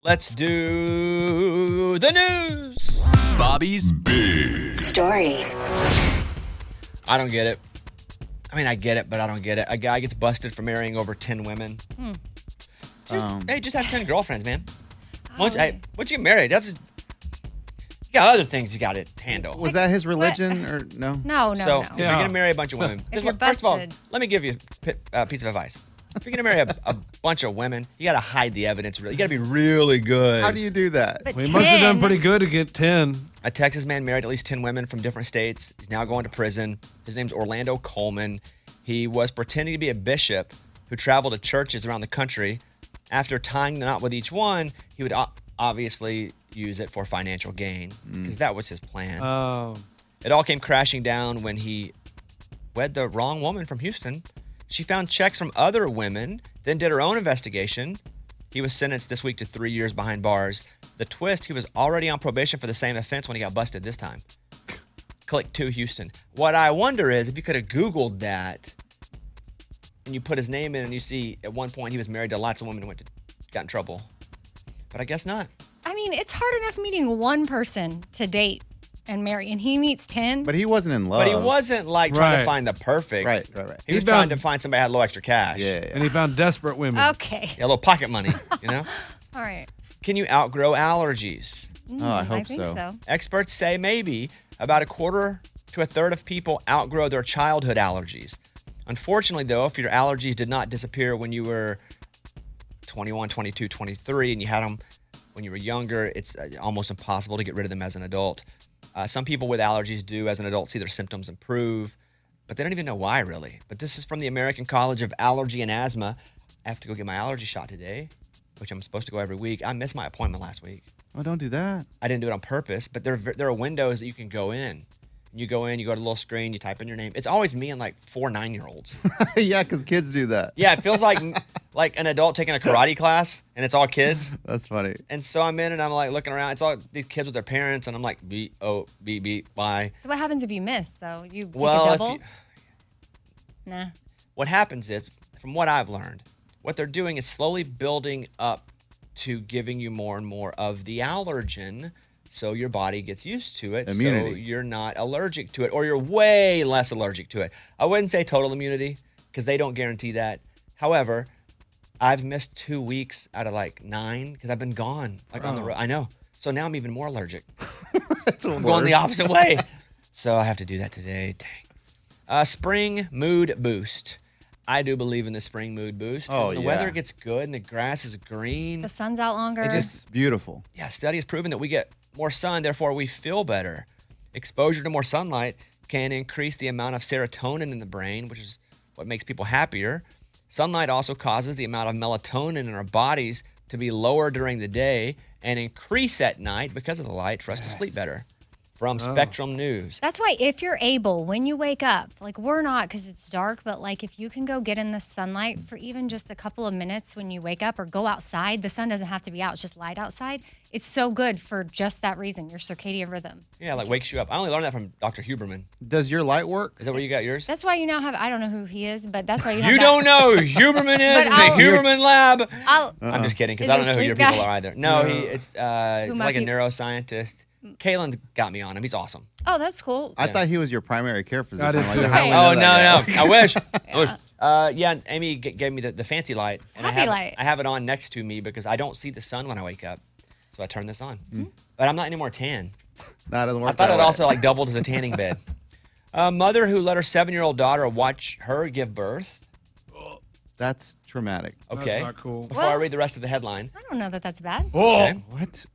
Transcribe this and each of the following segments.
Let's do the news. Bobby's Big Stories. I don't get it. I mean, I get it, but I don't get it. A guy gets busted for marrying over 10 women. Just have 10 girlfriends, man. Once you get married, you got other things you got to handle. Was that his religion or no? No. So if you're going to marry a bunch of women, first of all, let me give you a piece of advice. If you're going to marry a bunch of women, you got to hide the evidence. You got to be really good. How do you do that? We must have done pretty good to get 10. A Texas man married at least 10 women from different states. He's now going to prison. His name's Orlando Coleman. He was pretending to be a bishop who traveled to churches around the country. After tying the knot with each one, he would obviously use it for financial gain because that was his plan. Oh. It all came crashing down when he wed the wrong woman from Houston. She found checks from other women, then did her own investigation. He was sentenced this week to 3 years behind bars. The twist, he was already on probation for the same offense when he got busted this time. Click 2 Houston. What I wonder is if you could have Googled that and you put his name in and you see at one point he was married to lots of women and got in trouble. But I guess not. I mean, it's hard enough meeting one person to date and marry, and he meets 10. But he wasn't in love. But he wasn't like trying to find the perfect. Right. He was trying to find somebody who had a little extra cash. Yeah. And he found desperate women. Okay. Yeah, a little pocket money, you know? All right. Can you outgrow allergies? I hope I think so. Experts say maybe about a quarter to a third of people outgrow their childhood allergies. Unfortunately, though, if your allergies did not disappear when you were 21, 22, 23, and you had them when you were younger, it's almost impossible to get rid of them as an adult. Some people with allergies do, as an adult, see their symptoms improve, but they don't even know why, really. But this is from the American College of Allergy and Asthma. I have to go get my allergy shot today, which I'm supposed to go every week. I missed my appointment last week. Oh, don't do that. I didn't do it on purpose, but there are windows that you can go in. You go in, you go to the little screen, you type in your name. It's always me and like 4 9-year-olds. Yeah, because kids do that. Yeah, it feels like an adult taking a karate class, and it's all kids. That's funny. And so I'm in, and I'm like looking around. It's all these kids with their parents, and I'm like, B-O-B-B-Y. So what happens if you miss, though? You take a double? Nah. What happens is, from what I've learned, what they're doing is slowly building up to giving you more and more of the allergen, so your body gets used to it. Immunity. So you're not allergic to it, or you're way less allergic to it. I wouldn't say total immunity, because they don't guarantee that. However, I've missed 2 weeks out of like 9 because I've been gone, on the road. I know. So now I'm even more allergic. I'm going the opposite way. So I have to do that today. Dang. Spring mood boost. I do believe in the spring mood boost. Oh, when the weather gets good and the grass is green. The sun's out longer. It's beautiful. Yeah, study has proven that we get more sun, therefore we feel better. Exposure to more sunlight can increase the amount of serotonin in the brain, which is what makes people happier. Sunlight also causes the amount of melatonin in our bodies to be lower during the day and increase at night because of the light for us to sleep better. From Spectrum News. That's why if you're able, when you wake up, like we're not because it's dark, but like if you can go get in the sunlight for even just a couple of minutes when you wake up or go outside, the sun doesn't have to be out, it's just light outside. It's so good for just that reason, your circadian rhythm. Yeah, like wakes you up. I only learned that from Dr. Huberman. Does your light work? Is that where you got yours? That's why you now have, I don't know who he is, but that's why you have You don't know who Huberman is in the Huberman lab. I'm just kidding because I don't know who your people are either. No, he's like a neuroscientist. Kalen's got me on him. He's awesome. Oh, that's cool. I thought he was your primary care physician. I did too. Oh, no. I wish. Yeah, Amy gave me the fancy light. And light. I have it on next to me because I don't see the sun when I wake up. So I turn this on. But I'm not anymore tan. That doesn't work. I thought it also like doubled as a tanning bed. A mother who let her 7-year-old daughter watch her give birth. That's traumatic. Okay. That's not cool. Before I read the rest of the headline. I don't know that that's bad. Okay. What?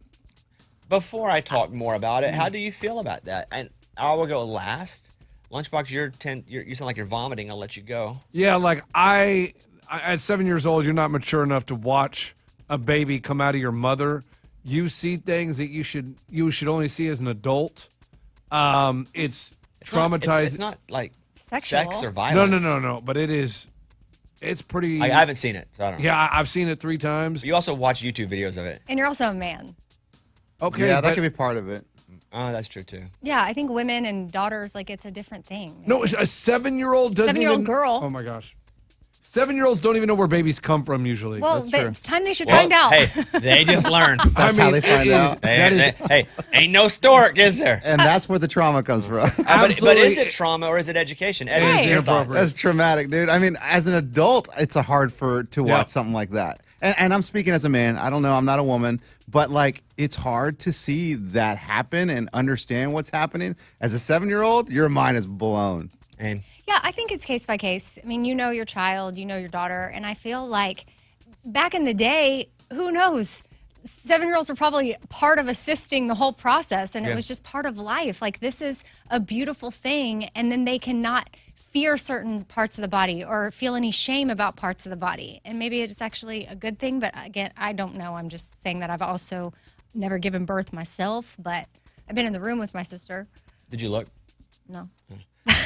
Before I talk more about it, how do you feel about that? And I will go last. Lunchbox, you sound like you're vomiting. I'll let you go. Yeah, like I at 7 years old, you're not mature enough to watch a baby come out of your mother. You see things that you should only see as an adult. It's traumatizing. It's not like Sexual. sex or violence. No. But it is. It's pretty. I haven't seen it, so I don't know. Yeah, I've seen it 3 times. But you also watch YouTube videos of it. And you're also a man. Okay, Yeah, that could be part of it. Oh, that's true too. Yeah, I think women and daughters, like it's a different thing. No, a 7-year-old doesn't 7-year-old even- girl. Oh my gosh. 7-year-olds don't even know where babies come from usually. Well, true. it's time they should Well, find out. Hey, they just learn. That's how they find out. Hey, ain't no stork, is there? And that's where the trauma comes from. But Absolutely. is it trauma or is it education? Eddie, Right. your thoughts? That's traumatic, dude. I mean, as an adult, it's a hard to watch something like that. And I'm speaking as a man. I don't know. I'm not a woman. But, like, it's hard to see that happen and understand what's happening. As a 7-year-old, your mind is blown. And Yeah, I think it's case by case. I mean, you know your child, you know your daughter, and I feel like back in the day, who knows? 7-year-olds were probably part of assisting the whole process, and it was just part of life. Like, this is a beautiful thing, and then they cannot fear certain parts of the body or feel any shame about parts of the body. And maybe it's actually a good thing, but again, I don't know. I'm just saying that I've also never given birth myself, but I've been in the room with my sister. did you look? No.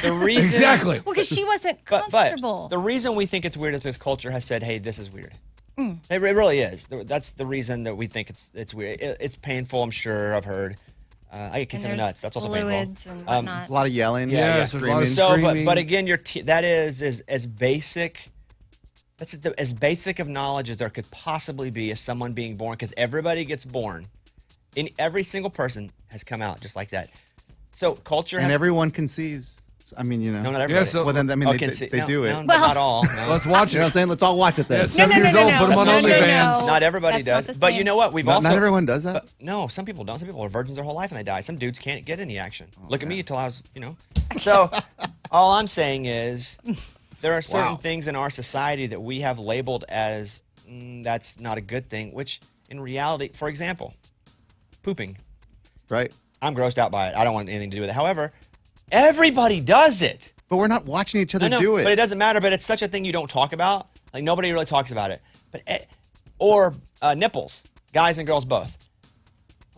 The reason Exactly. Well, because she wasn't But comfortable. the reason we think it's weird is because culture has said, "Hey, this is weird." It really is. That's the reason that we think it's weird. It's painful. I'm sure. I've heard. I get kicked in the nuts. That's also fluids painful. and whatnot. A lot of yelling. Yeah, Yes, there's a lot of So, screaming. but again, that is as basic. That's as basic of knowledge as there could possibly be as someone being born, because everybody gets born. Every single person has come out just like that. So culture And has. everyone conceives. I mean, you know. No, not everybody. so- well, then, I mean, Okay, they no, do it. No, but not all. No. Let's watch You know what I'm it. saying? Let's all watch it then. Yeah, 7 years old, put them on No, no, no. OnlyFans. Not everybody That's not does. the But you same. know what? We've Not also. everyone does that. But no, some people don't. Some people are virgins their whole life and they die. Some dudes can't get any action. Look at me until I was, So all I'm saying is there are certain things in our society that we have labeled as that's not a good thing, which in reality, for example, pooping. Right? I'm grossed out by it. I don't want anything to do with it. However, everybody does it. But we're not watching each other I know, do it. but it doesn't matter. But it's such a thing you don't talk about. Like nobody really talks about it. But or nipples, guys and girls both.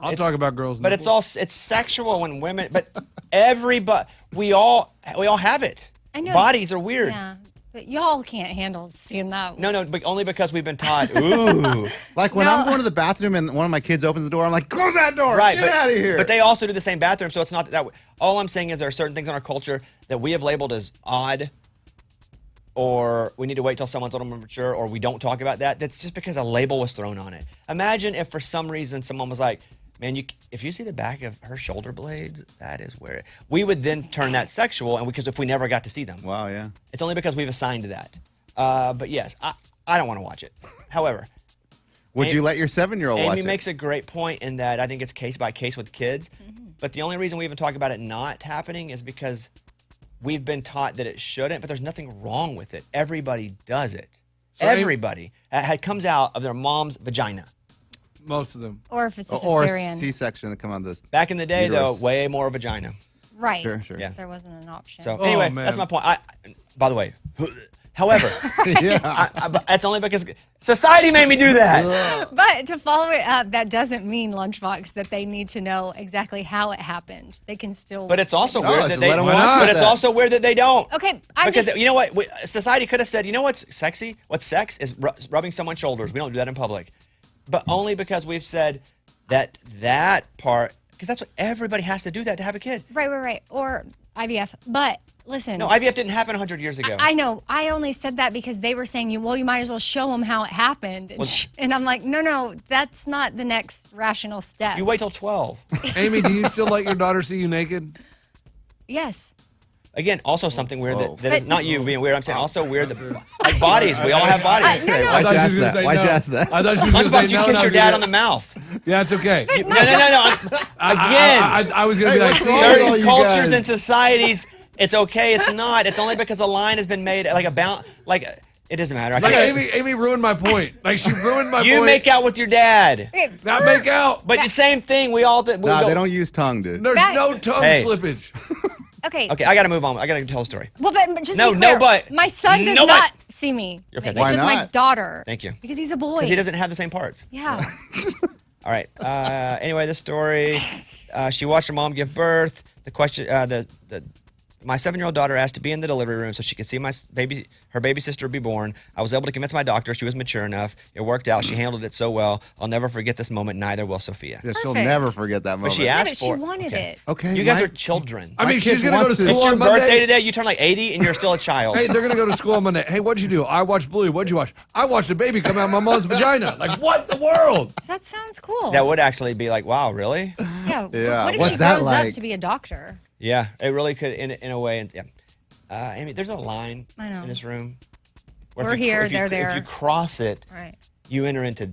I'll talk about girls. But it's sexual when women. But everybody, we all have it. I know. Bodies are weird. Yeah, but y'all can't handle seeing that. No, but only because we've been taught. Ooh, Like when No. I'm going to the bathroom and one of my kids opens the door, I'm like, close that door. right. Get out of here. But they also do the same bathroom, so it's not that. All I'm saying is there are certain things in our culture that we have labeled as odd, or we need to wait till someone's a little more mature, or we don't talk about that. That's just because a label was thrown on it. Imagine if for some reason someone was like, man, if you see the back of her shoulder blades, that is where we would then turn that sexual, and because if we never got to see them, Wow, yeah. it's only because we've assigned to that. But yes, I don't want to watch it. However, Would you let your 7-year-old watch Amy it? makes a great point in that I think it's case by case with kids. But the only reason we even talk about it not happening is because we've been taught that it shouldn't, but there's nothing wrong with it. Everybody does it. So Everybody. It comes out of their mom's vagina. Most of them. Or if it's a Or cesarean. C-section to come on this. Back in the day, Uterus. though, way more vagina. Right. Sure, sure. Yeah. There wasn't an option. So Oh, anyway, man. that's my point. By the way, however, Yeah. that's only because society made me do that. But to follow it up, that doesn't mean, Lunchbox, that they need to know exactly how it happened. They can still. But it's also No, weird let's that they. let 'em watch But it it's then. also weird that they don't. Okay, I'm Because just, you know what? Society could have said, you know what's sexy? What's sex is rubbing someone's shoulders. We don't do that in public. But only because we've said that part, because that's what everybody has to do that to have a kid. right. Or IVF. But listen. No, IVF didn't happen 100 years ago. I know. I only said that because they were saying, you might as well show them how it happened. And I'm like, no, that's not the next rational step. You wait till 12. Amy, do you still let your daughter see you naked? Yes. Again, also something weird Whoa. that is not you being weird. I'm saying also weird that like bodies. We all have bodies. No, no. Why'd you I thought ask she was that? gonna say Why'd you no. ask that? I thought she was going to say Lunchbox, you no. kiss and your I'd dad be on the mouth. Yeah, it's okay. No. Again, I was going to be like, what's wrong with all certain you cultures guys? and societies, it's okay. It's not. It's only because a line has been made like a bound. Like it doesn't matter. I like can't- Amy ruined my point. Like she ruined my you point. make out with your dad, Okay, Not make out. but the same thing. We all did. Nah, they don't use tongue, dude. There's That- no tongue Hey. slippage. okay. Okay, I got to move on. I got to tell a story. Well, but just No, to be clear, no, but. my son does No, but. not see me. Okay, It's Why just my not? daughter. Thank you. Because he's a boy. Because he doesn't have the same parts. Yeah. All right. Anyway, this story. She watched her mom give birth. The question. My 7-year-old daughter asked to be in the delivery room so she could see her baby sister be born. I was able to convince my doctor she was mature enough. It worked out. She handled it so well. I'll never forget this moment. Neither will Sophia. Yeah, she'll Perfect. never forget that moment. But she Yeah, asked but she for wanted it. Okay, You guys my- are children. I mean, My she's kid going to go to wants to- It's school your on Monday. birthday today. You turn like 80 and you're still a child. Hey, they're going to go to school on Monday. Hey, what'd you do? I watched Bluey. What'd you watch? I watched a baby come out of my mom's vagina. Like, what the world? That sounds cool. That would actually be like, wow, really? Yeah. Yeah, What if what's she that grows like? up to be a doctor? Yeah, it really could in a way. And yeah, Amy, there's a line I know. in this room. where We're if you, here, if you, they're there. If you cross it, Right. you enter into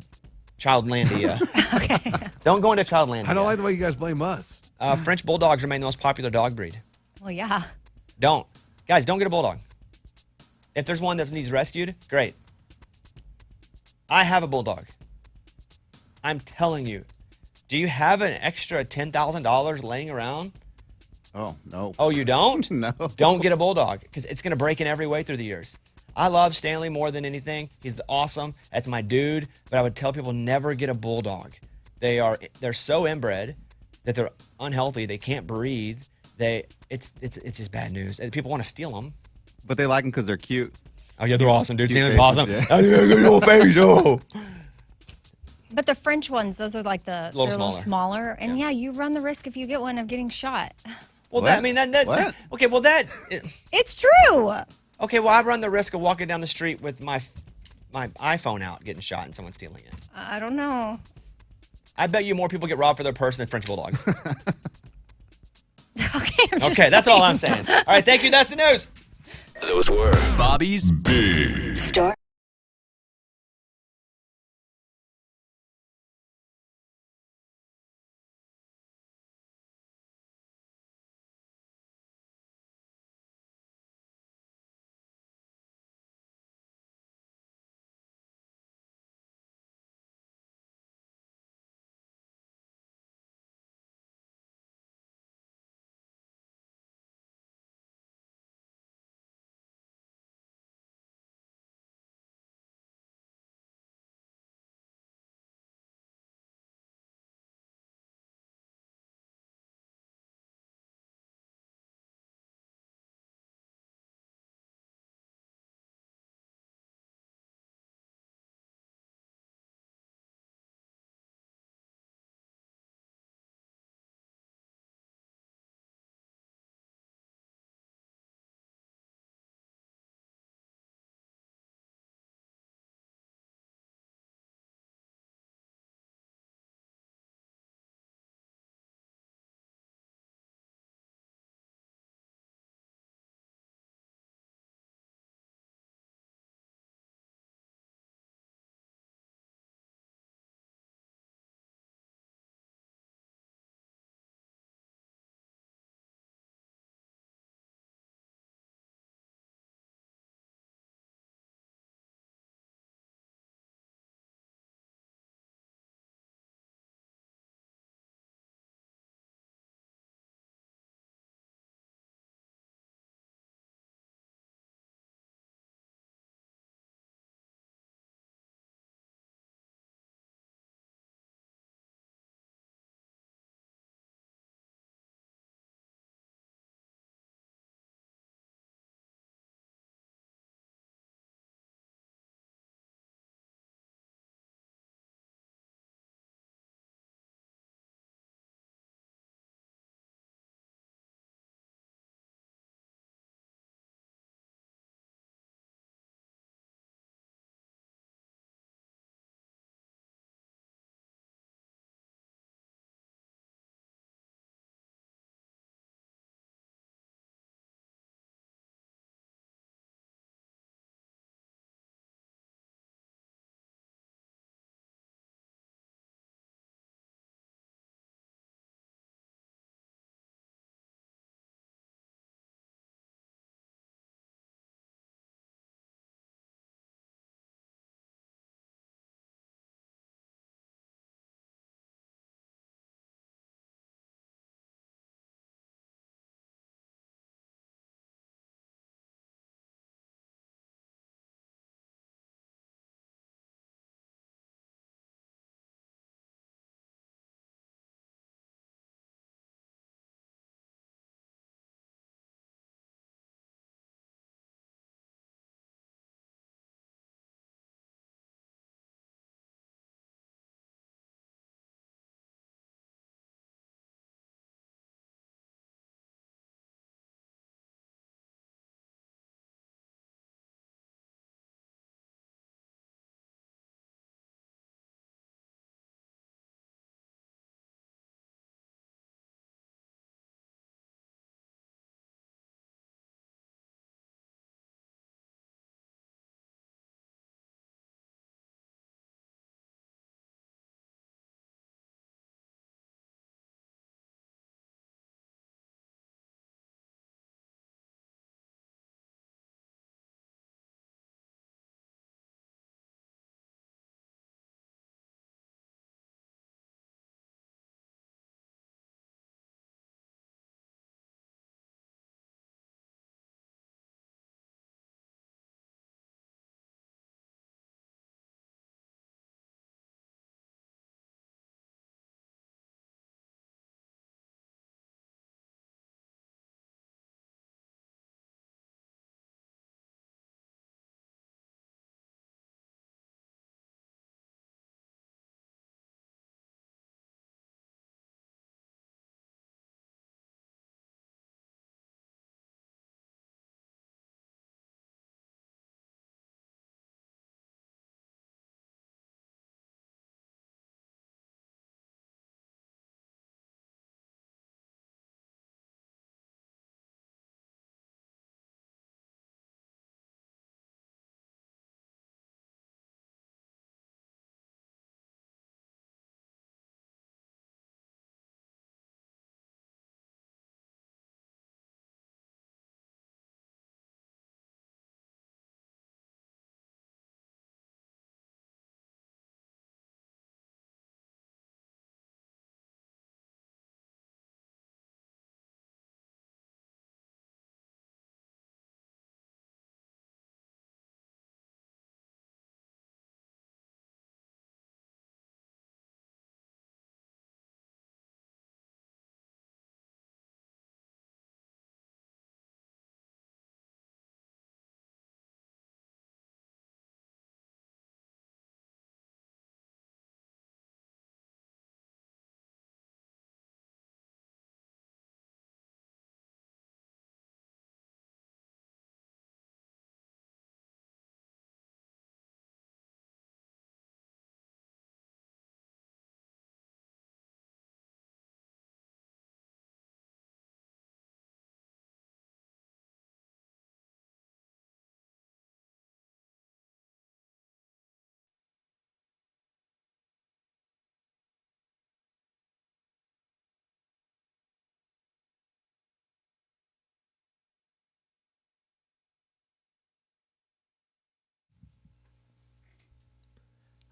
Childlandia. Okay. Don't go into Childlandia. I don't like the way you guys blame us. French bulldogs remain the most popular dog breed. Well, yeah. Don't get a bulldog. If there's one that needs rescued, great. I have a bulldog. I'm telling you. Do you have an extra $10,000 laying around? Oh, no. Oh, you don't? No. Don't get a bulldog because it's going to break in every way through the years. I love Stanley more than anything. He's awesome. That's my dude. But I would tell people never get a bulldog. They're so inbred that they're unhealthy. They can't breathe. It's just bad news. And people want to steal them. But they like them because they're cute. Oh yeah, they're awesome, dude. Cute Stanley's faces, awesome. yeah. Oh, yeah, your face, oh. But the French ones, those are like they're a little smaller. smaller. And yeah, you run the risk if you get one of getting shot. Well, What? that okay. Well, It's true. okay. Well, I run the risk of walking down the street with my iPhone out, getting shot, and someone stealing it. I don't know. I bet you more people get robbed for their purse than French bulldogs. Okay, I'm just Okay, that's all I'm saying. All right, thank you. That's the news. Those were Bobby's Big Story.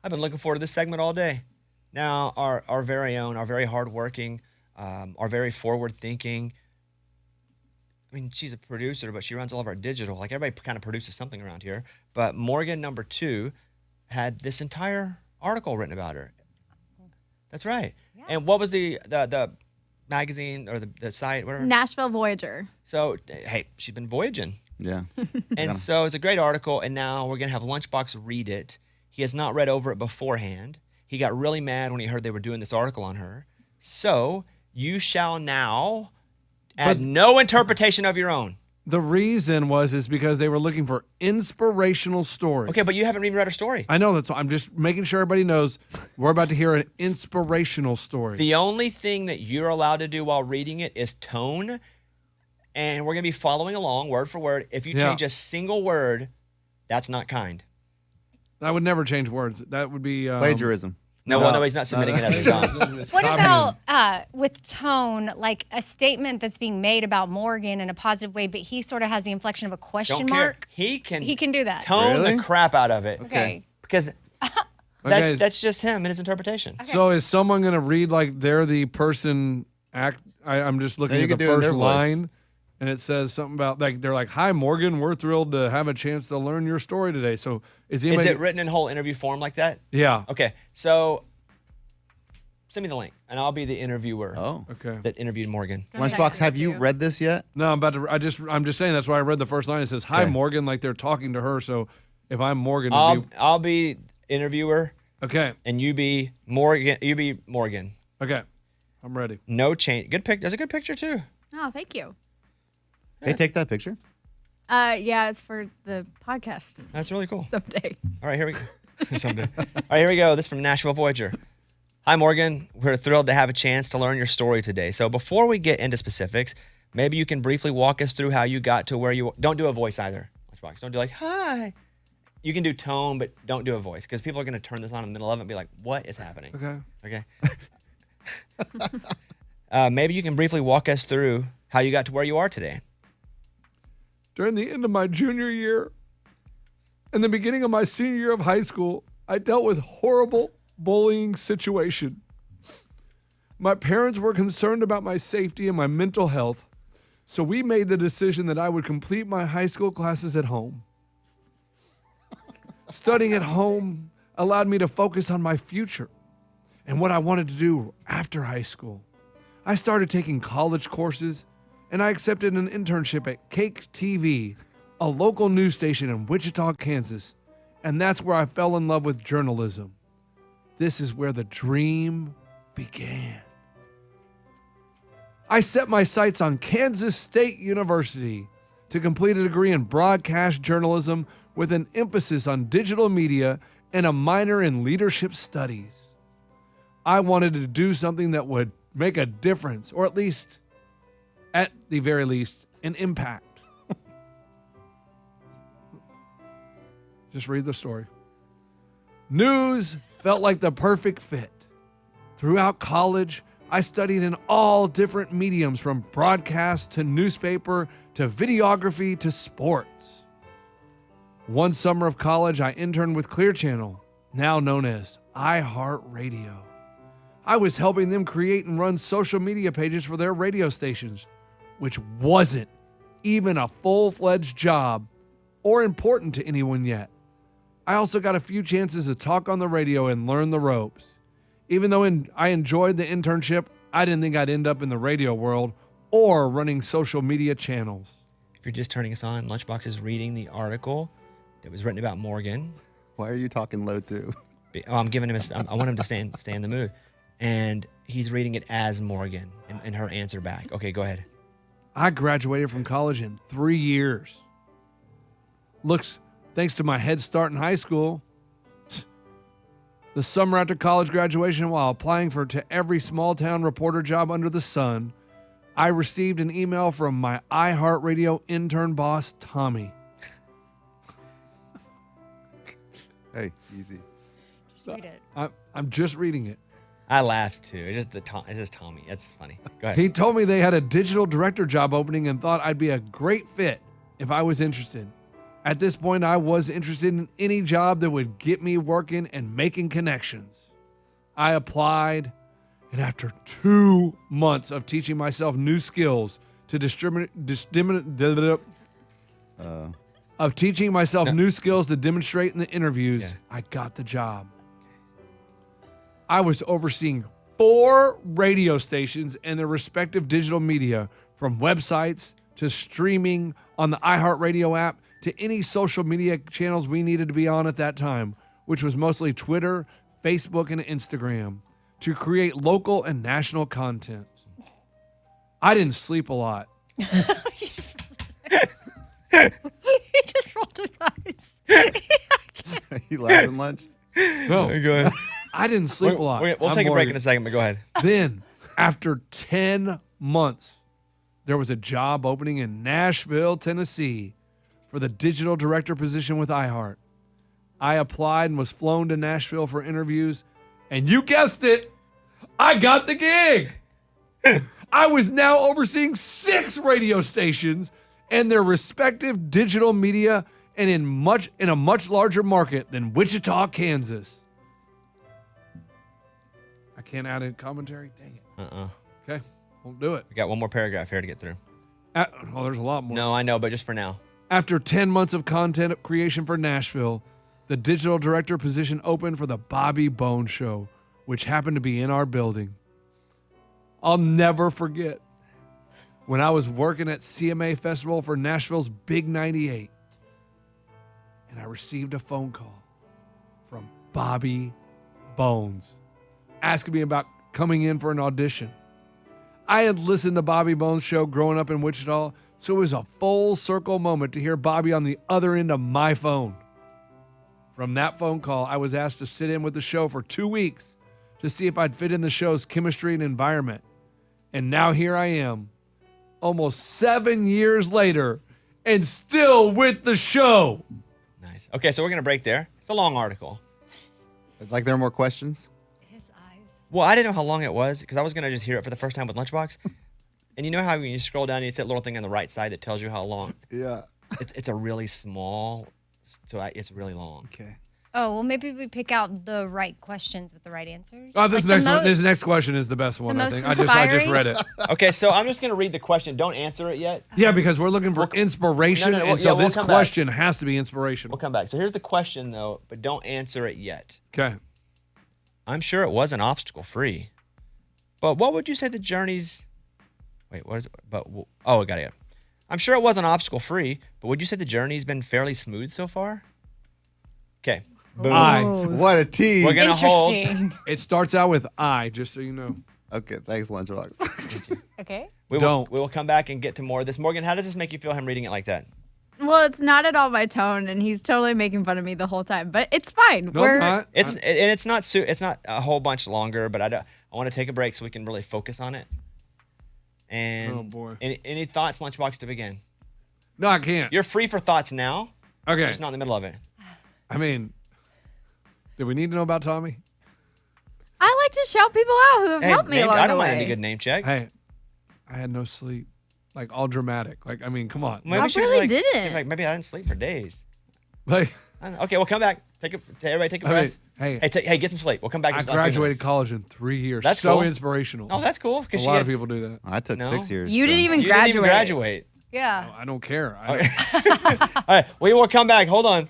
I've been looking forward to this segment all day. Now, our very own, our very hardworking, our very forward-thinking. I mean, she's a producer, but she runs all of our digital. Like, everybody kind of produces something around here. But Morgan, number 2, had this entire article written about her. That's right. Yeah. And what was the magazine or the site, whatever? Nashville Voyager. So, hey, she's been voyaging. Yeah. And so it's a great article, and now we're going to have Lunchbox read it. He has not read over it beforehand. He got really mad when he heard they were doing this article on her. So you shall now add no interpretation of your own. The reason is because they were looking for inspirational stories. Okay, but you haven't even read her story. I know. I'm just making sure everybody knows we're about to hear an inspirational story. The only thing that you're allowed to do while reading it is tone, and we're going to be following along word for word. If you change a single word, that's not kind. I would never change words. That would be plagiarism. No, he's not submitting it as a song. What about with tone, like a statement that's being made about Morgan in a positive way, but he sort of has the inflection of a question mark? He can do that. Tone the crap out of it. Okay. Because that's just him and his interpretation. Okay. So is someone going to read like they're the person I'm just looking at the first line, and it says something about like they're like, "Hi Morgan, we're thrilled to have a chance to learn your story today." So is it written in whole interview form like that? Yeah. Okay. So send me the link, and I'll be the interviewer. Oh, okay. That interviewed Morgan. Lunchbox, have you read this yet? No, I'm just saying that's why I read the first line. It says, "Hi Morgan," like they're talking to her. So if I'm Morgan, I'll be interviewer. Okay. And you be Morgan. Okay. I'm ready. No change. Good pic. That's a good picture too. Oh, thank you. Hey, take that picture. Yeah, it's for the podcast. That's really cool. Someday. All right, here we go. Someday. All right, here we go. This is from Nashville Voyager. Hi, Morgan. We're thrilled to have a chance to learn your story today. So before we get into specifics, maybe you can briefly walk us through how you got to where you... Don't do a voice either, Lunchbox. Don't do like, hi. You can do tone, but don't do a voice because people are going to turn this on in the middle of it and be like, what is happening? Okay. Maybe you can briefly walk us through how you got to where you are today. During the end of my junior year and the beginning of my senior year of high school, I dealt with horrible bullying situation. My parents were concerned about my safety and my mental health, so we made the decision that I would complete my high school classes at home. Studying at home allowed me to focus on my future and what I wanted to do after high school. I started taking college courses, and I accepted an internship at Cake TV, a local news station in Wichita, Kansas, and that's where I fell in love with journalism. This is where the dream began. I set my sights on Kansas State University to complete a degree in broadcast journalism with an emphasis on digital media and a minor in leadership studies. I wanted to do something that would make a difference, or at the very least, an impact. Just read the story. News felt like the perfect fit. Throughout college, I studied in all different mediums, from broadcast to newspaper to videography to sports. One summer of college, I interned with Clear Channel, now known as iHeartRadio. I was helping them create and run social media pages for their radio stations, which wasn't even a full-fledged job or important to anyone yet. I also got a few chances to talk on the radio and learn the ropes. Even though I enjoyed the internship, I didn't think I'd end up in the radio world or running social media channels. If you're just turning us on, Lunchbox is reading the article that was written about Morgan. Why are you talking low too? I'm giving him. I want him to stay in the mood, and he's reading it as Morgan and her answer back. Okay, go ahead. I graduated from college in 3 years. Thanks to my head start in high school. The summer after college graduation, while applying to every small town reporter job under the sun, I received an email from my iHeartRadio intern boss, Tommy. Hey, easy. Just read it. I'm just reading it. I laughed too. It's just Tommy. That's funny. Go ahead. He told me they had a digital director job opening and thought I'd be a great fit if I was interested. At this point, I was interested in any job that would get me working and making connections. I applied, and after 2 months of teaching myself new skills to demonstrate in the interviews, I got the job. I was overseeing 4 radio stations and their respective digital media, from websites to streaming on the iHeartRadio app to any social media channels we needed to be on at that time, which was mostly Twitter, Facebook, and Instagram, to create local and national content. I didn't sleep a lot. He just rolled his eyes. You laughing lunch? No, Go ahead. I didn't sleep a lot. We'll I'm take a break worried. in a second, but go ahead. Then, after 10 months, there was a job opening in Nashville, Tennessee for the digital director position with iHeart. I applied and was flown to Nashville for interviews, and you guessed it, I got the gig. I was now overseeing 6 radio stations and their respective digital media, and in a much larger market than Wichita, Kansas. I can't add in commentary? Dang it. Okay, won't do it. We got one more paragraph here to get through. There's a lot more. No, I know, but just for now. After 10 months of content creation for Nashville, the digital director position opened for the Bobby Bones Show, which happened to be in our building. I'll never forget when I was working at CMA Festival for Nashville's Big 98, and I received a phone call from Bobby Bones asking me about coming in for an audition. I had listened to Bobby Bones' show growing up in Wichita, so it was a full circle moment to hear Bobby on the other end of my phone. From that phone call, I was asked to sit in with the show for 2 weeks to see if I'd fit in the show's chemistry and environment. And now here I am, almost 7 years later, and still with the show. Nice. Okay, so we're going to break there. It's a long article. Like there are more questions? His eyes. Well, I didn't know how long it was because I was going to just hear it for the first time with Lunchbox. And you know how when you scroll down, you see that little thing on the right side that tells you how long? Yeah. It's a really small, so it's really long. Okay. Oh, well, maybe we pick out the right questions with the right answers. Oh, this Like the next next question is the best one, I most think. I just inspiring? read it. Okay, so I'm just going to read the question. Don't answer it yet. Yeah, because we're looking for inspiration, No, and so we'll this come back. question has to be inspirational. We'll come back. So here's the question, though, but don't answer it yet. Okay. I'm sure it wasn't obstacle-free. But what would you say the journey's... Wait, what is it? I got it. I'm sure it wasn't obstacle-free, but would you say the journey's been fairly smooth so far? Okay. Boom. I. What a tease. We're going to hold. Interesting. It starts out with I, just so you know. Okay, thanks, Lunchbox. Okay. We Don't. will come back and get to more of this. Morgan, how does this make you feel, him reading it like that? Well, it's not at all my tone, and he's totally making fun of me the whole time. But it's fine. No, I'm not. It's not a whole bunch longer, but I want to take a break so we can really focus on it. And Oh, boy. Any thoughts, Lunchbox, to begin? No, I can't. You're free for thoughts now, Okay. just not in the middle of it. I mean, do we need to know about Tommy? I like to shout people out who have helped me along I the don't way. mind any good name check. Hey, I had no sleep. Like, all dramatic. Like, I mean, come on. Maybe I she was really like, didn't. Like, maybe I didn't sleep for days. Like, I don't know. Okay, we'll come back. Everybody take a I breath. mean, Hey, get some sleep. We'll come back. I in like 3 graduated minutes. college in 3 years. That's so cool. inspirational. Oh, that's cool. A Because lot of people do that. I took No. 6 years. You didn't even You graduate. didn't even graduate. Yeah. I don't care. All right, we will come back. Hold on.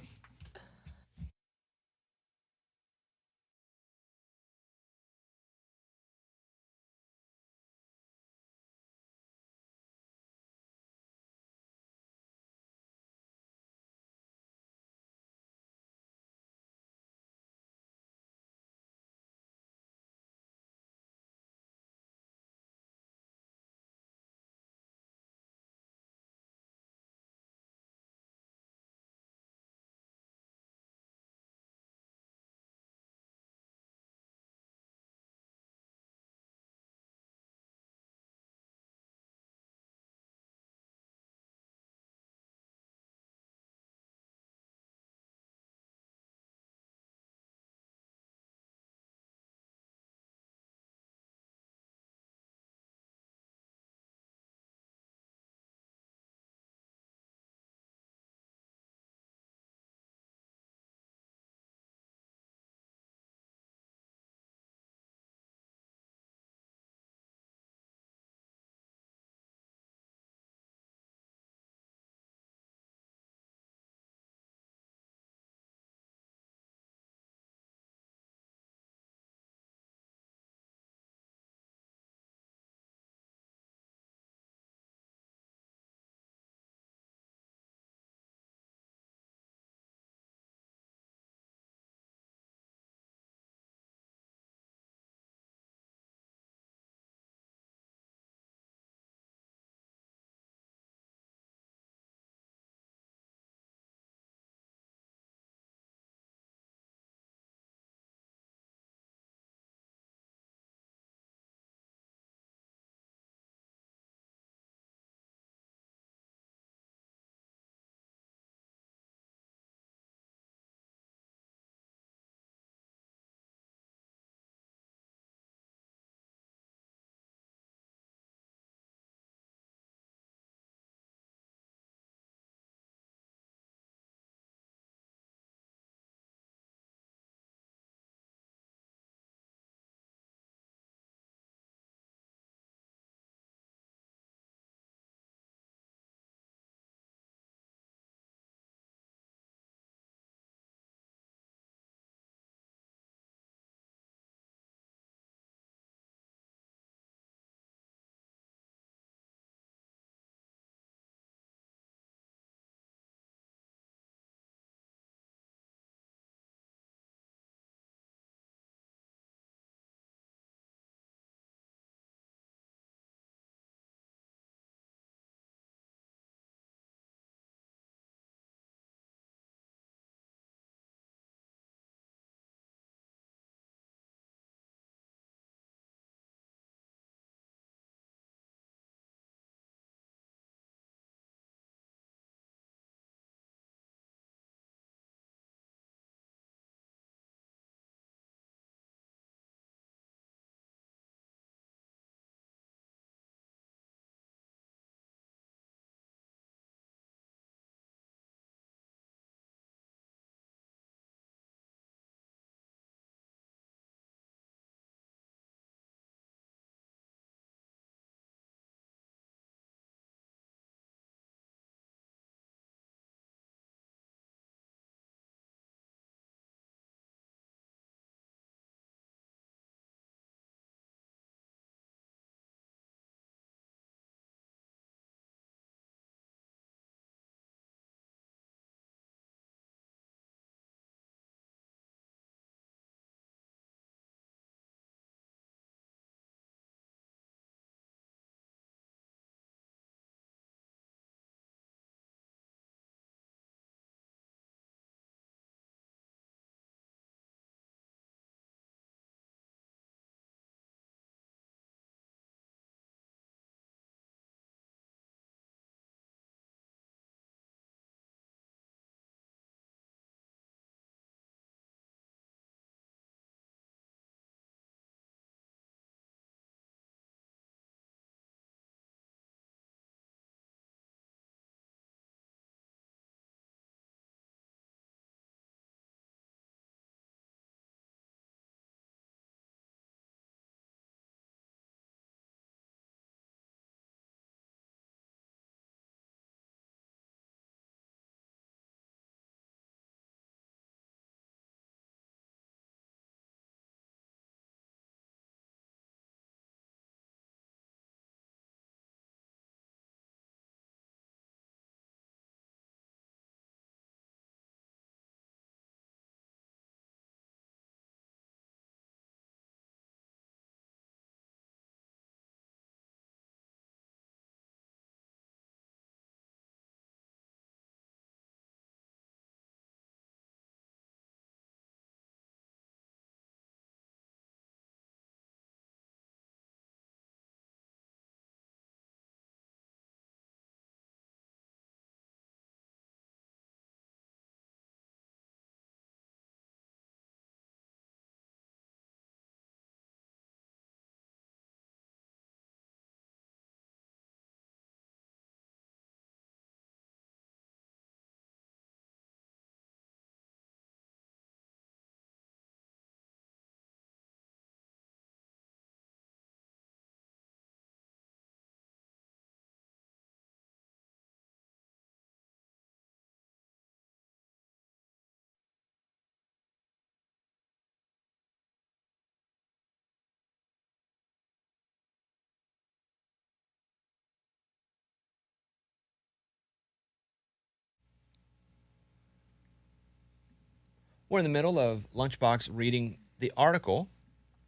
We're in the middle of Lunchbox reading the article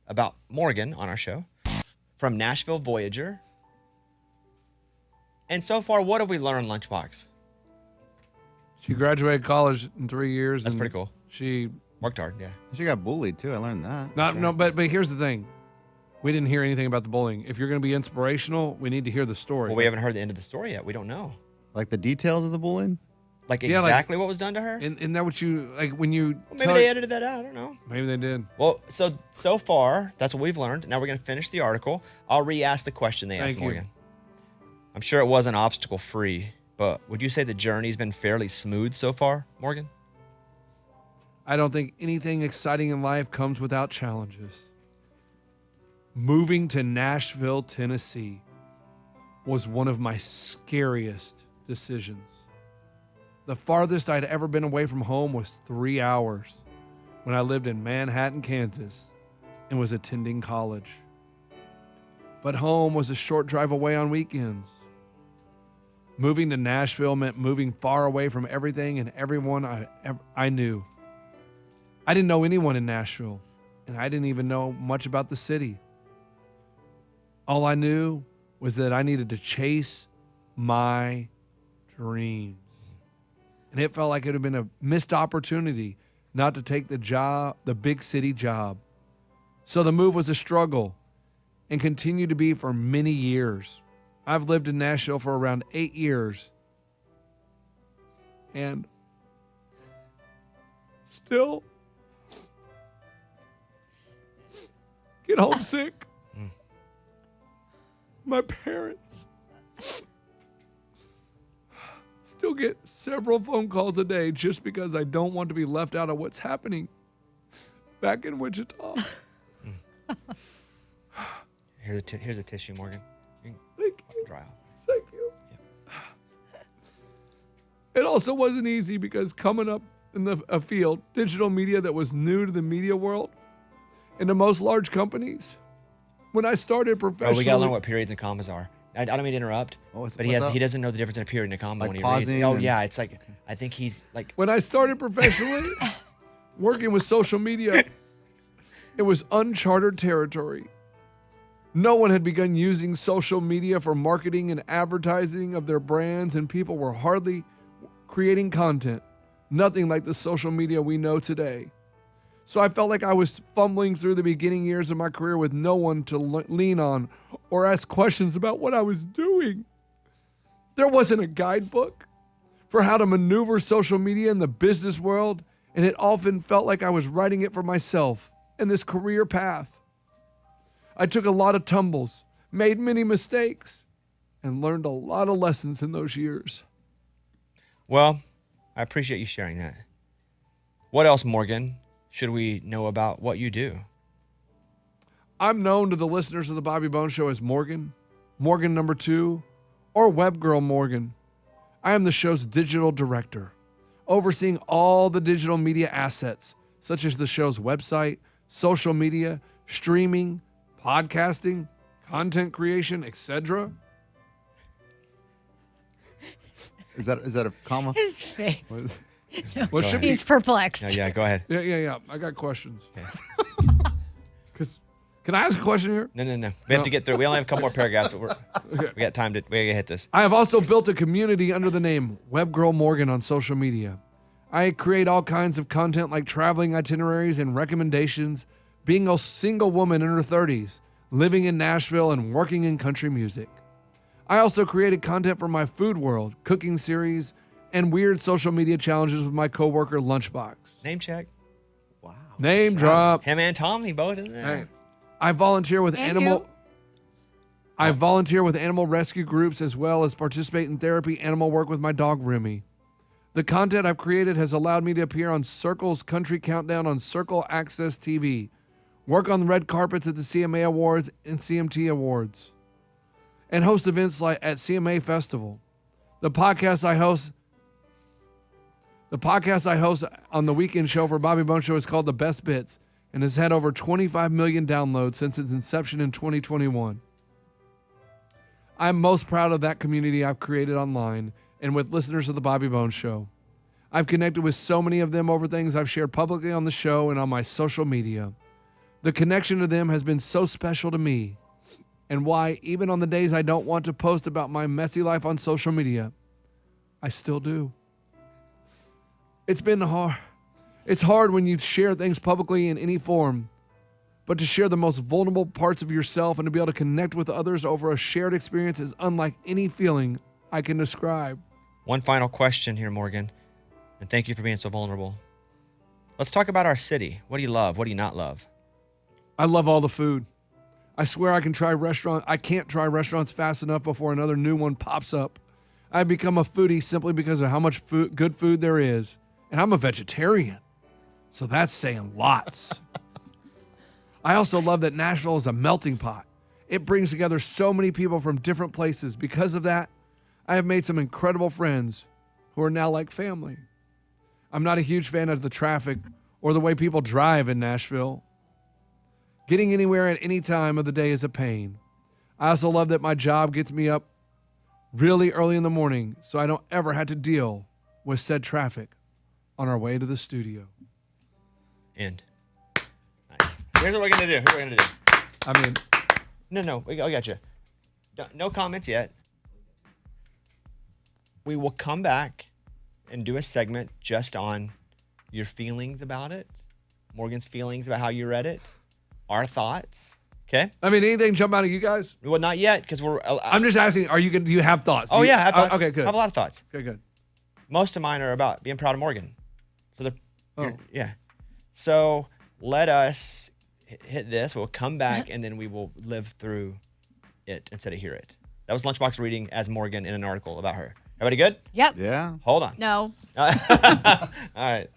about Morgan on our show from Nashville Voyager. And so far, what have we learned, Lunchbox? She graduated college in 3 years. That's and pretty cool. She Worked hard, yeah. She got bullied too. I learned that. but here's the thing. We didn't hear anything about the bullying. If you're going to be inspirational, we need to hear the story. Well, we haven't heard the end of the story yet. We don't know. Like the details of the bullying? Like Yeah, like- exactly what was done to her? Isn't that what you, like when you... Well, maybe they edited that out. I don't know. Maybe they did. Well, so far, that's what we've learned. Now we're going to finish the article. I'll re-ask the question they asked Thank you. Morgan. I'm sure it wasn't obstacle-free, but would you say the journey's been fairly smooth so far, Morgan? I don't think anything exciting in life comes without challenges. Moving to Nashville, Tennessee was one of my scariest decisions. The farthest I'd ever been away from home was 3 hours when I lived in Manhattan, Kansas, and was attending college. But home was a short drive away on weekends. Moving to Nashville meant moving far away from everything and everyone I knew. I didn't know anyone in Nashville, and I didn't even know much about the city. All I knew was that I needed to chase my dreams. And it felt like it had been a missed opportunity not to take the big city job. So the move was a struggle and continued to be for many years. I've lived in Nashville for around 8 years. And still get homesick. My parents still get several phone calls a day just because I don't want to be left out of what's happening back in Wichita. Here's a tissue, Morgan. Thank you. Dry off. Thank you. It also wasn't easy because coming up in a field, digital media that was new to the media world and to most large companies, when I started professionally... Oh, we got to learn what periods and commas are. I don't mean to interrupt, but he doesn't know the difference in a period and a comma Like when he pausing reads. Oh, and- yeah, it's like, I think he's like... When I started professionally working with social media, it was uncharted territory. No one had begun using social media for marketing and advertising of their brands, and people were hardly creating content. Nothing like the social media we know today. So I felt like I was fumbling through the beginning years of my career with no one to lean on or ask questions about what I was doing. There wasn't a guidebook for how to maneuver social media in the business world, and it often felt like I was writing it for myself in this career path. I took a lot of tumbles, made many mistakes, and learned a lot of lessons in those years. Well, I appreciate you sharing that. What else, Morgan, should we know about what you do? I'm known to the listeners of the Bobby Bones Show as Morgan, Morgan number 2, or Web Girl Morgan. I am the show's digital director, overseeing all the digital media assets, such as the show's website, social media, streaming, podcasting, content creation, etc. Is that a comma? His face. What should be? He's perplexed. No, yeah, go ahead. Yeah. I got questions. Can I ask a question here? No. We have to get through. We only have a couple more paragraphs. But we got time to. We gotta hit this. I have also built a community under the name Web Girl Morgan on social media. I create all kinds of content like traveling itineraries and recommendations, being a single woman in her 30s, living in Nashville, and working in country music. I also created content for my food world, cooking series, and weird social media challenges with my coworker Lunchbox. Name check. Name drop. Him and Tommy both in there. Hey, I volunteer with And animal. you. I volunteer with animal rescue groups as well as participate in therapy animal work with my dog Remy. The content I've created has allowed me to appear on Circle's Country Countdown on Circle Access TV, work on the red carpets at the CMA Awards and CMT Awards, and host events like at CMA Festival. The podcast I host on the weekend show for Bobby Bones Show is called The Best Bits and has had over 25 million downloads since its inception in 2021. I'm most proud of that community I've created online and with listeners of the Bobby Bones Show. I've connected with so many of them over things I've shared publicly on the show and on my social media. The connection to them has been so special to me, and why, even on the days I don't want to post about my messy life on social media, I still do. It's been hard. It's hard when you share things publicly in any form, but to share the most vulnerable parts of yourself and to be able to connect with others over a shared experience is unlike any feeling I can describe. One final question here, Morgan, and thank you for being so vulnerable. Let's talk about our city. What do you love? What do you not love? I love all the food. I swear I can't try restaurants fast enough before another new one pops up. I've become a foodie simply because of how much good food there is. And I'm a vegetarian, so that's saying lots. I also love that Nashville is a melting pot. It brings together so many people from different places. Because of that, I have made some incredible friends who are now like family. I'm not a huge fan of the traffic or the way people drive in Nashville. Getting anywhere at any time of the day is a pain. I also love that my job gets me up really early in the morning, so I don't ever have to deal with said traffic on our way to the studio. End. Nice. Here's what we're gonna do. I mean, No, I got you. No comments yet. We will come back and do a segment just on your feelings about it, Morgan's feelings about how you read it, our thoughts. Okay. I mean, anything jump out at you guys? Well, not yet, because we're. I'm just asking. Do you have thoughts? Oh yeah, I have thoughts. Okay, good. I have a lot of thoughts. Okay, good. Most of mine are about being proud of Morgan. So they're. Oh. Yeah. So let us hit this. We'll come back and then we will live through it instead of hear it. That was Lunchbox reading as Morgan in an article about her. Everybody good? Yep. Yeah. Hold on. No. All right.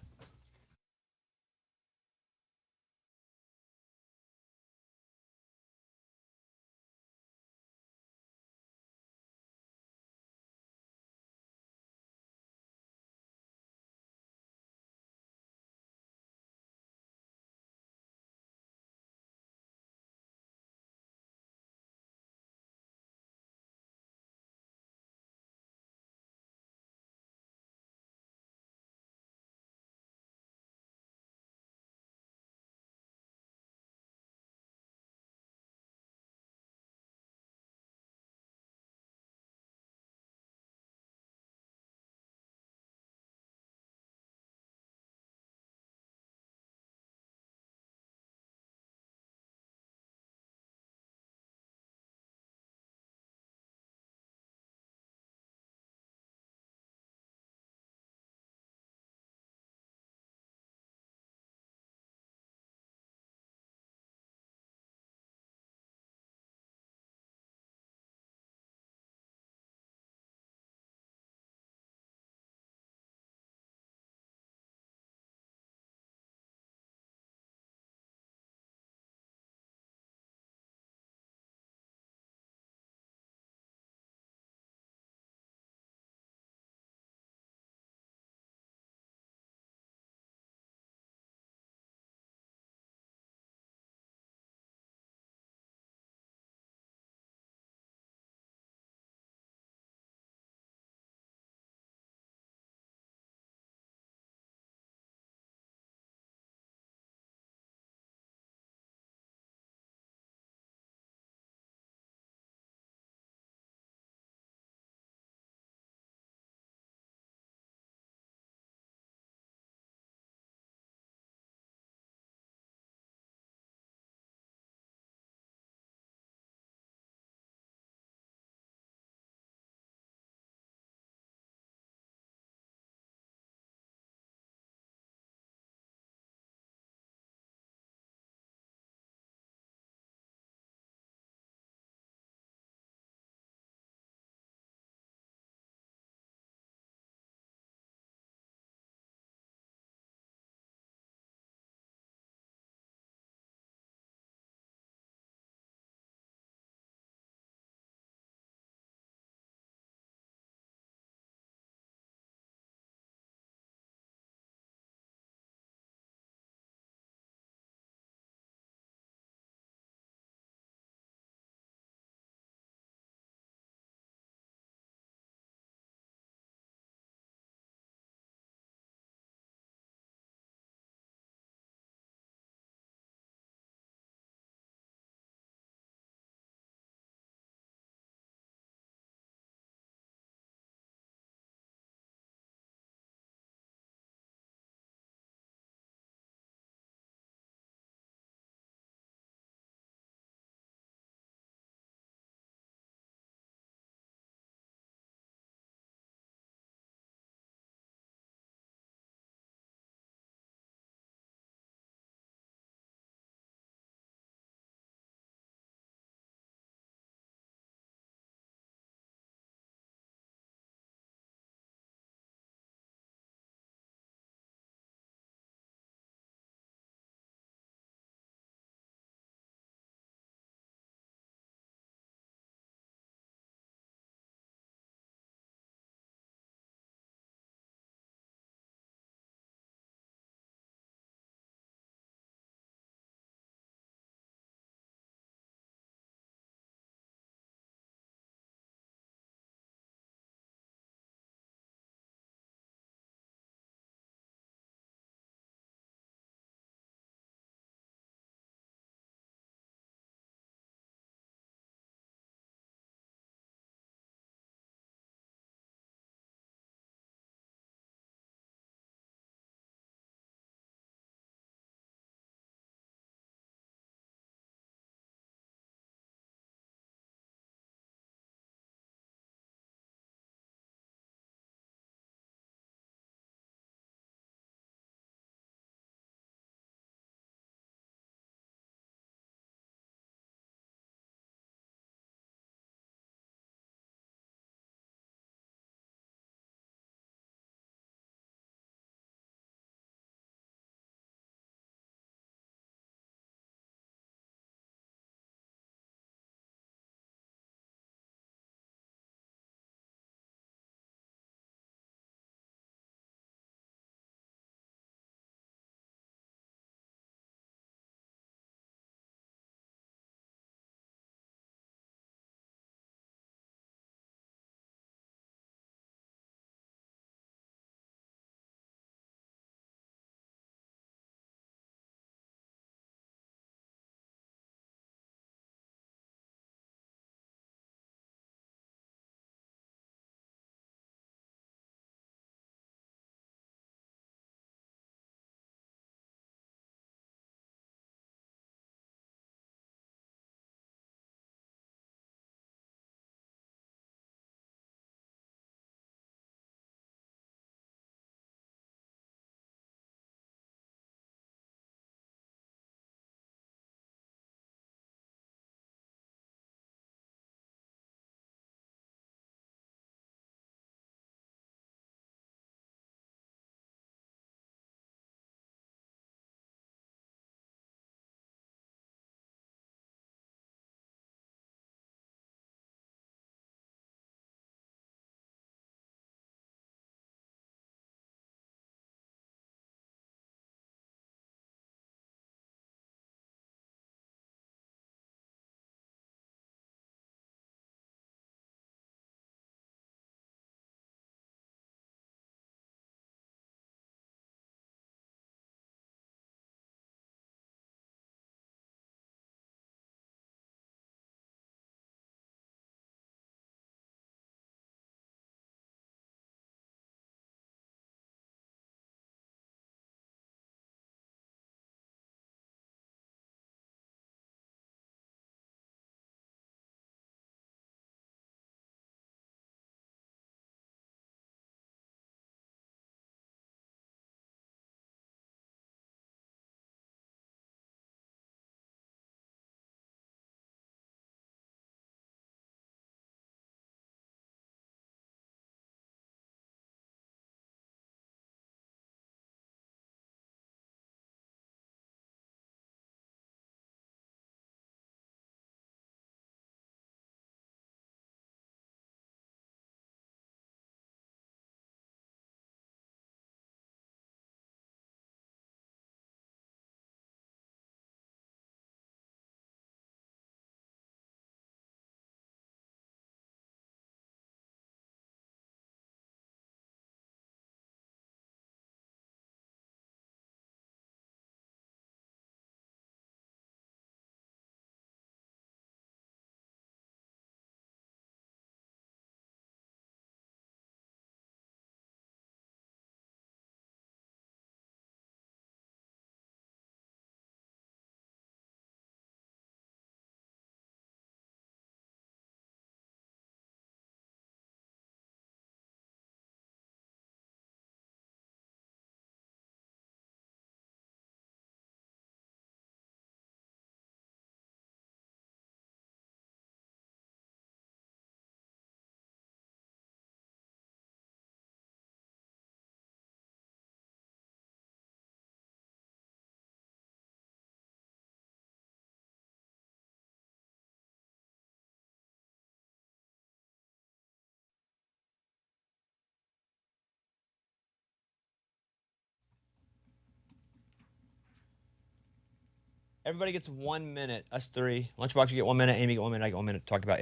Everybody gets 1 minute. Us three. Lunchbox, you get 1 minute. Amy, get 1 minute. I get 1 minute to talk about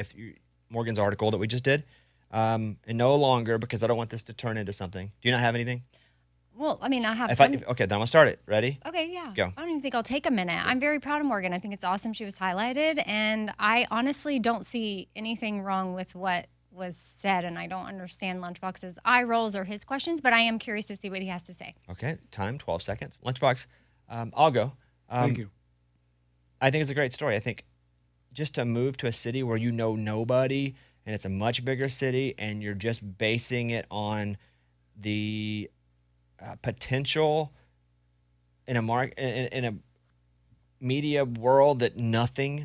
Morgan's article that we just did. And no longer, because I don't want this to turn into something. Do you not have anything? Well, I mean, I have Okay, then I'm going to start it. Ready? Okay, yeah. Go. I don't even think I'll take a minute. I'm very proud of Morgan. I think it's awesome she was highlighted, and I honestly don't see anything wrong with what was said, and I don't understand Lunchbox's eye rolls or his questions, but I am curious to see what he has to say. Okay, time, 12 seconds. Lunchbox, I'll go. Thank you. I think it's a great story. I think just to move to a city where you know nobody, and it's a much bigger city, and you're just basing it on the potential in a media world that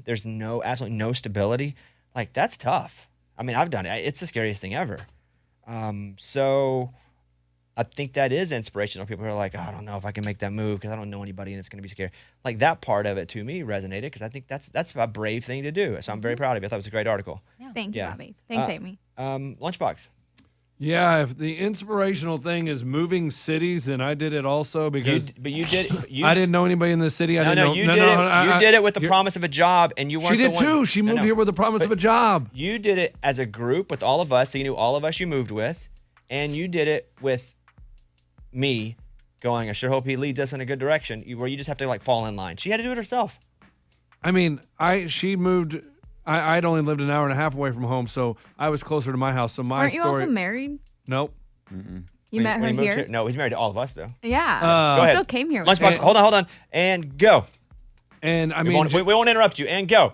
there's absolutely no stability. Like, that's tough. I mean, I've done it. It's the scariest thing ever. So I think that is inspirational. People are like, oh, I don't know if I can make that move because I don't know anybody and it's going to be scary. Like, that part of it to me resonated because I think that's a brave thing to do. So I'm very proud of you. I thought it was a great article. Thank you, Bobby. Thanks, Amy. Lunchbox. Yeah, if the inspirational thing is moving cities, then I did it also because I didn't know anybody in the city. You did it with the promise of a job, and you weren't. She did too. She moved here with the promise of a job. You did it as a group with all of us, so you knew all of us you moved with, and you did it with me going, I sure hope he leads us in a good direction, where you just have to like fall in line. She had to do it herself. I mean, she moved. I'd only lived an hour and a half away from home, so I was closer to my house. So Weren't you also married? Nope. You met her here? No, he's married to all of us, though. Yeah. Go ahead. Still came here. Lunchbox, hold on. And go. And I mean, we won't interrupt you. And go.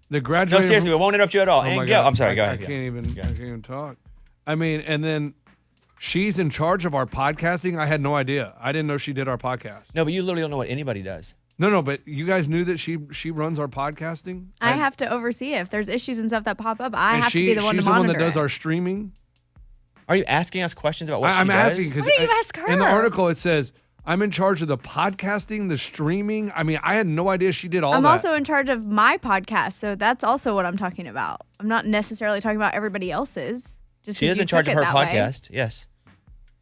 The graduating. No, seriously, we won't interrupt you at all. Oh and my go. God. I'm sorry, go ahead. I can't even talk. I mean, and then she's in charge of our podcasting. I had no idea. I didn't know she did our podcast. No, but you literally don't know what anybody does. No, but you guys knew that she runs our podcasting? I have to oversee it. If there's issues and stuff that pop up, I have to be the one to monitor She's the one that does our streaming. Are you asking us questions about what she does? I'm asking because what do you ask her? In the article it says, I'm in charge of the podcasting, the streaming. I mean, I had no idea she did all that. I'm also in charge of my podcast, so that's also what I'm talking about. I'm not necessarily talking about everybody else's. She is in charge of her podcast, yes.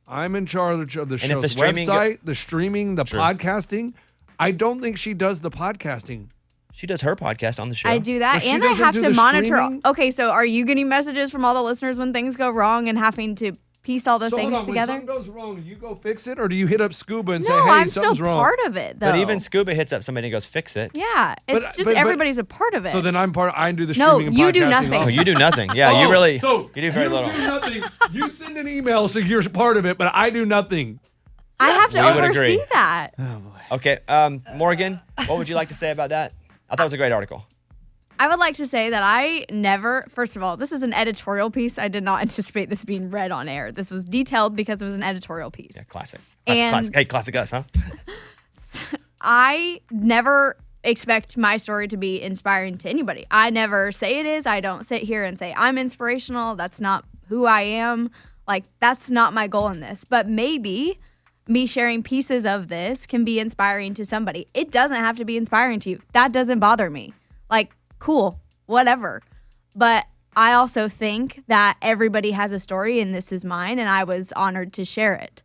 I'm in charge of the And show's website, the streaming, the podcasting. I don't think she does the podcasting. She does her podcast on the show. I do that, and I have to monitor. Okay, so are you getting messages from all the listeners when things go wrong and having to piece all the things together? When something goes wrong, you go fix it, or do you hit up Scuba and say, No, hey, I'm something's still wrong? part of it, though. But even Scuba hits up somebody and goes, fix it. Yeah, it's just everybody's a part of it. So then I do the streaming and podcasting. No, you do nothing. Oh, you do nothing. Yeah, you really. So you do very little. You do nothing. You send an email, so you're part of it, but I do nothing. I have to oversee that. Oh, boy. Okay, Morgan, what would you like to say about that? I thought it was a great article. I would like to say that I never, first of all, this is an editorial piece. I did not anticipate this being read on air. This was detailed because it was an editorial piece. Yeah, classic. And Classic. Hey, classic us, huh? I never expect my story to be inspiring to anybody. I never say it is. I don't sit here and say I'm inspirational. That's not who I am. Like, that's not my goal in this. But maybe me sharing pieces of this can be inspiring to somebody. It doesn't have to be inspiring to you. That doesn't bother me. Like, cool, whatever. But I also think that everybody has a story and this is mine, and I was honored to share it.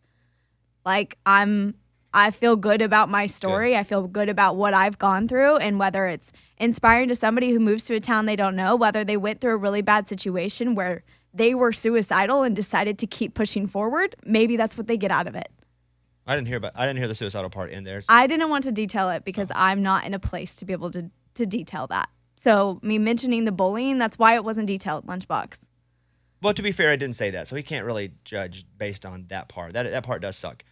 Like, I feel good about my story. Good. I feel good about what I've gone through, and whether it's inspiring to somebody who moves to a town they don't know, whether they went through a really bad situation where they were suicidal and decided to keep pushing forward, maybe that's what they get out of it. I didn't hear the suicidal part in there. I didn't want to detail it because I'm not in a place to be able to detail that. So me mentioning the bullying, that's why it wasn't detailed, Lunchbox. Well, to be fair, I didn't say that, so he can't really judge based on that part. That part does suck.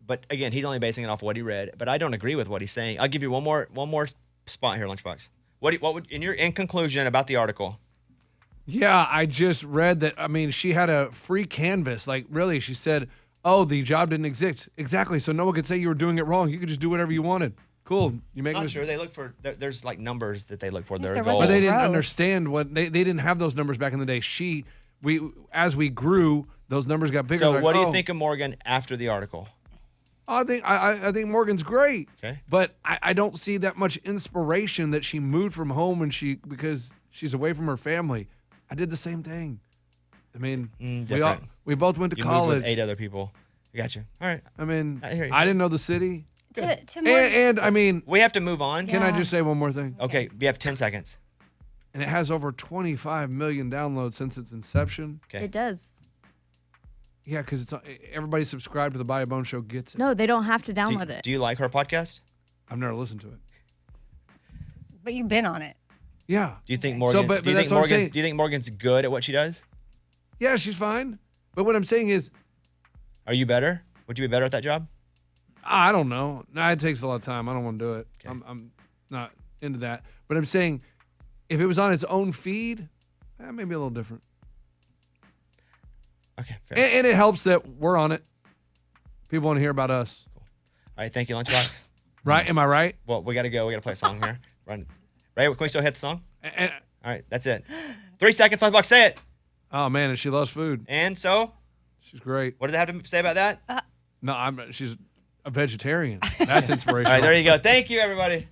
But again, he's only basing it off what he read. But I don't agree with what he's saying. I'll give you one more spot here, Lunchbox. What would in conclusion about the article? Yeah, I just read that. I mean, she had a free canvas. Like, really, she said, "Oh, the job didn't exist." Exactly. So no one could say you were doing it wrong. You could just do whatever you wanted. Cool. You make. Not sure. They look for. There's like numbers that they look for. Their goals. But they didn't understand what they didn't have those numbers back in the day. As we grew, those numbers got bigger. So what do you think of Morgan after the article? I think Morgan's great. Okay. But I don't see that much inspiration that she moved from home because she's away from her family. I did the same thing. I mean, we both went to you college. moved with 8 other people. I got you. All right. I mean, I hear you. I didn't know the city. To more, And I mean, We have to move on. can I Yeah. just say one more thing? Okay, we have 10 seconds. And it has over 25 million downloads since its inception. Okay. It does. Yeah, because it's everybody subscribed to the Buy a Bone Show gets it. No, they don't have to Do, download it. do you like her podcast? I've never listened to it. but you've been on it. Yeah. Do you think Morgan? but do you that's think what I'm saying. Do you think Morgan's good at what she does? Yeah, she's fine. But what I'm saying is, Are you better? Would you be better at that job? I don't know. No, it takes a lot of time. I don't want to do it. Okay. I'm not into that. But I'm saying, if it was on its own feed, maybe a little different. Okay. Fair. And it helps that we're on it. People want to hear about us. All right. Thank you, Lunchbox. Right? Am I right? Well, we got to go. We got to play a song here. Run. Right? Can we still hit the song? And, All right. That's it. 3 seconds, Lunchbox. Say it. oh, man, and she loves food. And so, She's great. what does it have to say about that? No, she's a vegetarian. That's inspirational. All right. There you go. Thank you, everybody.